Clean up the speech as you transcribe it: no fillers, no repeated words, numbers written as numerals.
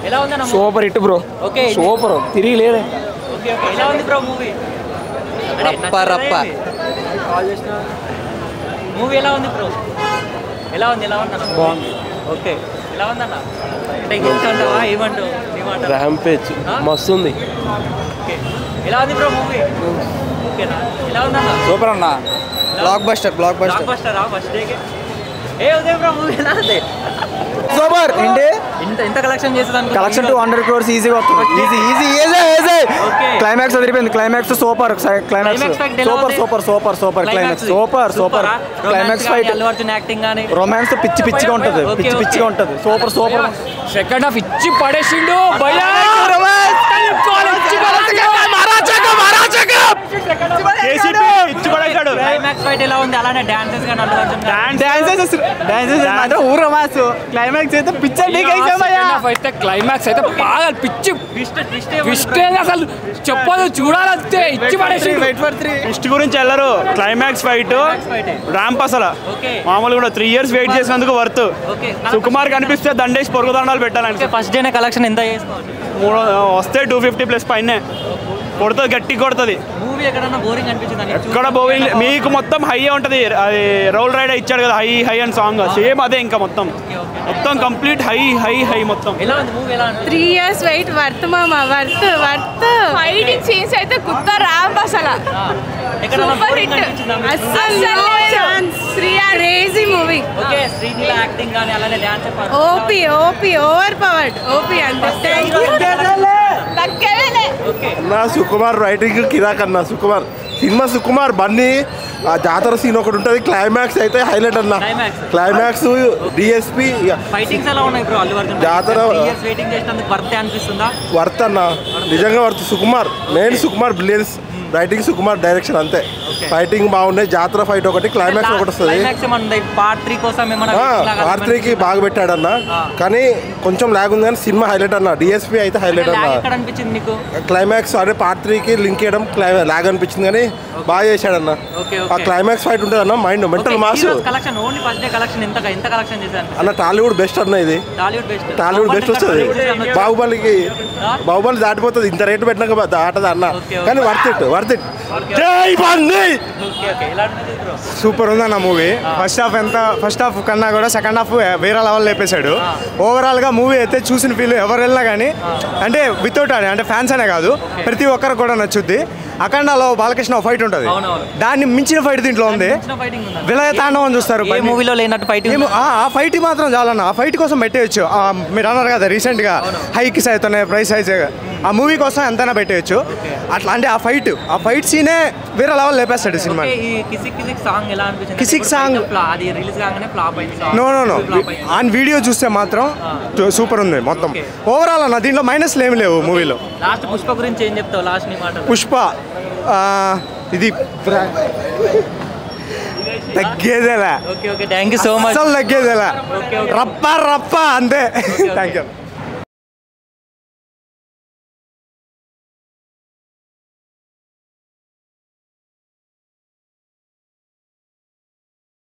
ఎలా ఉంది అన్న super hit bro okay super తిరిగి లేదు ఓకే ఓకే ఎలా ఉంది బ్రో మూవీ రప్ప మూవీ ఎలా ఉంది బ్రో ఎలా ఉంది బాగుంది ఓకే ఎలా ఉందన్న అంటే హిట్ అంటావా ఏమంటావు ర్యాంపేజ్ మస్తు ఉంది ఓకే ఎలా ఉంది బ్రో మూవీ ఓకేనా ఎలా ఉందన్న సూపర్ అన్న block buster block buster first డేకి ఏ ఉదయం బ్రో మూవీ ఎలా ఉంది సూపర్ ఏంటి ఎంత కలెక్షన్ చేస్తుంది కలెక్షన్ 200 crores ఈజీగా వస్తుంది ఈజీ క్లైమాక్స్ వదిలిపోయింది climax super climax super climax super climax fight Allu Arjun acting గాని రొమాన్స్ పిచ్చిగా ఉంటది సూపర్ సెకండ్ హాఫ్ ఇచ్చి పడేసిండు భయ్యా క్లైమాక్స్ ఫైట్ ఎలా ఉంది అలానే డాన్సెస్ గాని అల్లు అర్జున్ డాన్సెస్ ఊర మాస్ క్లైమాక్స్ అయితే అయితే క్లైమాక్స్ అయితే బాగా పిచ్చి ట్విస్ట్ అసలు చెప్పదు చూడాలంతే ఇచ్చి పడేసి ట్విస్ట్ గురించి వెళ్ళరు క్లైమాక్స్ ఫైట్ ర్యాంప్ అసలు మామూలు కూడా 3 years వెయిట్ చేసినందుకు వర్త్ సుకుమార్ కనిపిస్తే దండేసి పొరుగు దండాలు పెట్టాలంటే ఫస్ట్ డేనే కలెక్షన్ ఎంత చేసుకోవచ్చు వస్తే 250+ పైనే కొడుతుంది గట్టి కొడుతుంది మూవీ ఎక్కడన్నా బోరింగ్ అనిపించింది ఎక్కడ బోరింగ్ మీకు మొత్తం హై ఉంటుంది అది రోల్ రైడ్ ఇచ్చాడు కదా హై అండ్ సాంగ్ సేమ్ అదే ఇంకా మొత్తం కంప్లీట్ హై మొత్తం ఎలా ఉంది మూవీ ఎలా ఉంది 3 years వెయిట్ వర్త్ మామా వర్త్ ఫైటింగ్ సీన్స్ అయితే కుత్త ర్యాంప్ అసలు ఎక్కడన్నా బోరింగ్ అనిపించిందా అసలు క్రేజీ మూవీ ఓకే శ్రీనిల యాక్టింగ్ గాని అలానే dance OP over powered OP అంటే అన్నా సుకుమార్ రైటింగ్ కిరాక్ అన్న సుకుమార్ బన్నీ ఆ జాతర సీన్ ఒకటి ఉంటుంది క్లైమాక్స్ అయితే హైలైట్ అన్న క్లైమాక్స్ డిఎస్పి ఫైటింగ్స్ ఎలా ఉన్నాయి బ్రో అల్లు అర్జున్ జాతర వెయిటింగ్ చేసినందుకు వర్త్ అనిపిస్తుందా వర్త్ అన్న నిజంగా worth Sukumar brilliance writing Sukumar direction అంతే ఫైటింగ్ బాగున్నాయి జాతర ఫైట్ ఒకటి క్లైమాక్స్ ఒకటి వస్తుంది పార్ట్ 3 కోసం పార్ట్ 3కి బాగా పెట్టాడన్న కానీ కొంచెం లాగ్ ఉంది కానీ సినిమా హైలైట్ అన్న డిఎస్పీ అయితే హైలైట్ అన్న క్లైమాక్స్ అదే పార్ట్ 3కి లింక్ చేయడం లాగ్ అనిపించింది కానీ బాగా చేశాడన్న ఆ క్లైమాక్స్ ఫైట్ ఉంటుంది అన్న మైండ్ మెంటల్ మాస్ అన్న టాలీవుడ్ బెస్ట్ అన్న ఇది టాలీవుడ్ బెస్ట్ వస్తుంది బాహుబలి దాటిపోతుంది ఇంత రేటు పెట్టినాక దాటది అన్న కానీ వర్త్ ఇట్ జై బండి సూపర్ ఉందన్న మూవీ ఫస్ట్ హాఫ్ కన్నా కూడా సెకండ్ హాఫ్ వేరే లెవెల్ లేపేశాడు ఓవరాల్గా మూవీ అయితే చూసిన ఫీల్ ఎవరు వెళ్ళినా కానీ అంటే వితౌట్ అంటే ఫ్యాన్స్ అనే కాదు ప్రతి ఒక్కరికి కూడా నచ్చుద్ది అఖండాలో బాలకృష్ణ ఫైట్ ఉంటుంది దాన్ని మించిన ఫైట్ దీంట్లో ఉంది విలయ తాండవం చూస్తారు మూవీలో లేనట్టు ఫైట్ ఆ ఫైట్ మాత్రం చాలన్న ఆ ఫైట్ కోసం పెట్టేయచ్చు మీరు అన్నారు కదా రీసెంట్గా హైకిస్ అవుతున్నాయి ప్రైస్ హైస్ ఆ మూవీ కోసం ఎంతైనా పెట్టేయచ్చు అట్లా అంటే ఆ ఫైట్ సీనే వేరే లెవెల్ లేపేస్తాడు సినిమా కిసిక్ సాంగ్ నో ఆన్ వీడియో చూస్తే మాత్రం సూపర్ ఉంది మొత్తం ఓవరాల్ అన్న దీంట్లో మైనస్లు ఏమి లేవు మూవీలో పుష్ప గురించి ఏం చెప్తావు లాస్ట్ పుష్ప ఇది తగ్గేదేలా థ్యాంక్ యూ సో మచ్ అసలు తగ్గేదేలా రప్ప అంతే థ్యాంక్ యూ